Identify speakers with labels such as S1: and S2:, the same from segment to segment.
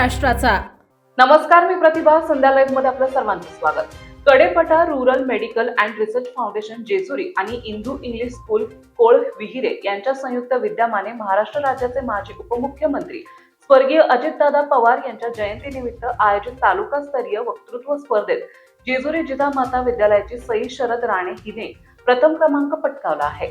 S1: महाराष्ट्राचा।
S2: नमस्कार, मी प्रतिभा। संध्या लाईव्ह मध्ये आपलं सर्वांचं स्वागत। Kadepathar rural medical and research foundation Jejuri आणि इंदू इंग्लिश स्कूल कोळविहिरे यांच्या संयुक्त विद्यमाने महाराष्ट्र राज्याचे माजी उपमुख्यमंत्री स्वर्गीय अजितदादा पवार यांच्या जयंतीनिमित्त आयोजित तालुकास्तरीय वक्तृत्व स्पर्धेत जेजुरी जिजामाता विद्यालयाची सई शरद राणे हिने प्रथम क्रमांक पटकावला आहे।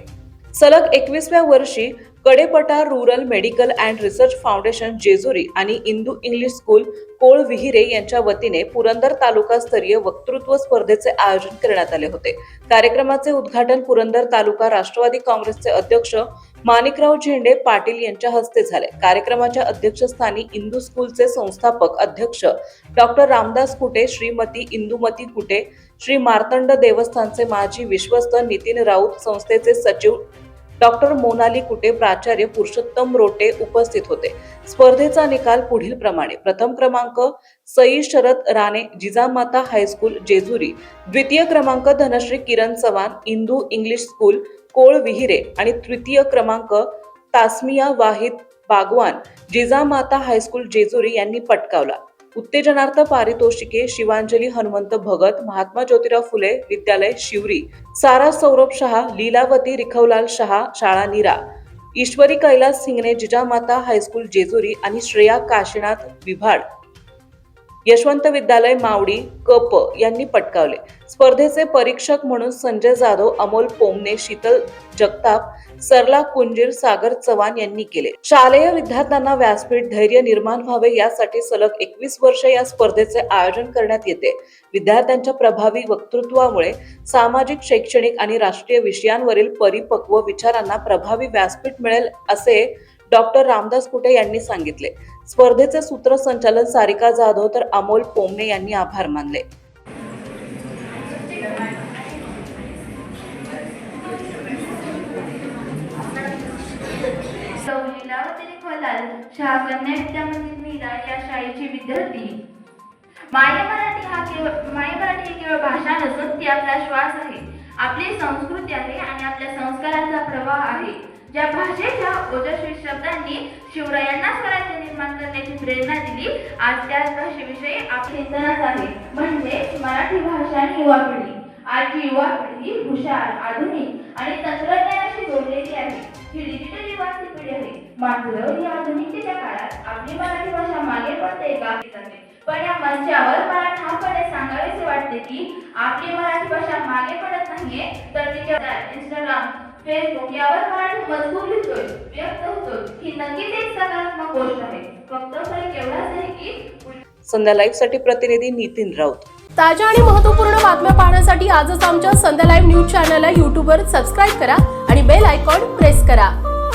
S2: सलग 21व्या वर्षी Kadepathar rural medical and research foundation Jejuri आणि इंदू इंग्लिश स्कूल कोळविहिरे यांच्या वतीने पुरंदर तालुकास्तरीय वक्तृत्व स्पर्धेचे आयोजन करण्यात आले होते। कार्यक्रमाचे उद्घाटन पुरंदर तालुका राष्ट्रवादी काँग्रेसचे अध्यक्ष माणिकराव झेंडे पाटील यांच्या हस्ते झाले। कार्यक्रमाच्या अध्यक्षस्थानी इंदू स्कूलचे संस्थापक अध्यक्ष डॉक्टर रामदास कुटे, श्रीमती इंदुमती कुटे, श्री मार्तंड देवस्थानचे माजी विश्वस्त नितीन राऊत, संस्थेचे सचिव डॉक्टर मोनाली कुटे, प्राचार्य पुरुषोत्तम रोटे उपस्थित होते। स्पर्धेचा निकाल पुढील प्रमाणे: प्रथम क्रमांक सई शरद राणे, जिजामाता हायस्कूल जेजुरी; द्वितीय क्रमांक धनश्री किरण चव्हाण, इंदू इंग्लिश स्कूल कोळविहिरे; आणि तृतीय क्रमांक तास्मिया वाहिद बागवान, जिजामाता हायस्कूल जेजुरी यांनी पटकावला। उत्तेजनार्थ पारितोषिके: शिवांजली हनुमंत भगत, महात्मा ज्योतिराव फुले विद्यालय शिवरी; सारा सौरभ शहा, लीलावती रिखवलाल शहा, शाळा नीरा; ईश्वरी कैलास सिंगणे, जिजामाता हायस्कूल जेजुरी; आणि श्रेया काशीनाथ विभाड, यशवंत विद्यालय मावडी कप यांनी पटकावले। स्पर्धेचे परीक्षक म्हणून संजय जाधव, अमोल पोमने, शीतल जगताप, सरला कुंजीर, सागर चव्हाण यांनी केले। शालेय विद्यार्थ्यांना व्यासपीठ, धैर्य निर्माण व्हावे यासाठी सलग 21 वर्ष या स्पर्धेचे आयोजन करण्यात येते। विद्यार्थ्यांच्या प्रभावी वक्तृत्वामुळे सामाजिक, शैक्षणिक आणि राष्ट्रीय विषयांवरील परिपक्व विचारांना प्रभावी व्यासपीठ मिळेल, असे डॉक्टर रामदास कुटे यांनी सांगितले। स्पर्धेचे सूत्रसंचालन सारिका जाधव तर अमोल पोमने यांनी आभार मानले।
S3: लीलावती रिखवलाल शहा कन्या विद्यामंदिर नीरा या शाळेची विद्यार्थी। माय मराठी ही केवळ भाषा नसून ती आपला श्वास आहे, आपली संस्कृती आहे आणि आपल्या संस्कारांचा प्रवाह आहे। ज्या भाषेच्या ओजस्वी शब्दांनी शिवरायांना स्वराज्य निर्माण करण्याची प्रेरणा दिली, आज त्याच भाषेविषयी आपले चिंतनच आहे, म्हणजे मराठी भाषा आणि युवा पिढी। आजची युवा पिढी हुशार, आधुनिक आणि तंत्रज्ञानाशी जोडलेली आहे। ही डिजिटल युगाची पिढी आहे, मात्र या आधुनिकतेच्या काळात आपली मराठी भाषा मागे पडते का? पण या मंचावर मला ठामपणे सांगावेसे वाटते की आपली मराठी भाषा मागे पडत नाहीये, तर तिच्या इंस्टाग्राम, फेसबुक यावर मराठी मजकूर लिहितोय, व्यक्त होतोय, ही नक्कीच एक सकारात्मक गोष्ट आहे। फक्त फरक एवढाच आहे की
S2: संध्या लाईव्ह साठी प्रतिनिधी नितीन राऊत।
S1: ताज्या आणि महत्त्वपूर्ण बातम्या पाहण्यासाठी आजच आमच्या संध्या लाईव्ह न्यूज चॅनलला YouTube वर सबस्क्राईब करा आणि बेल आयकॉन प्रेस करा।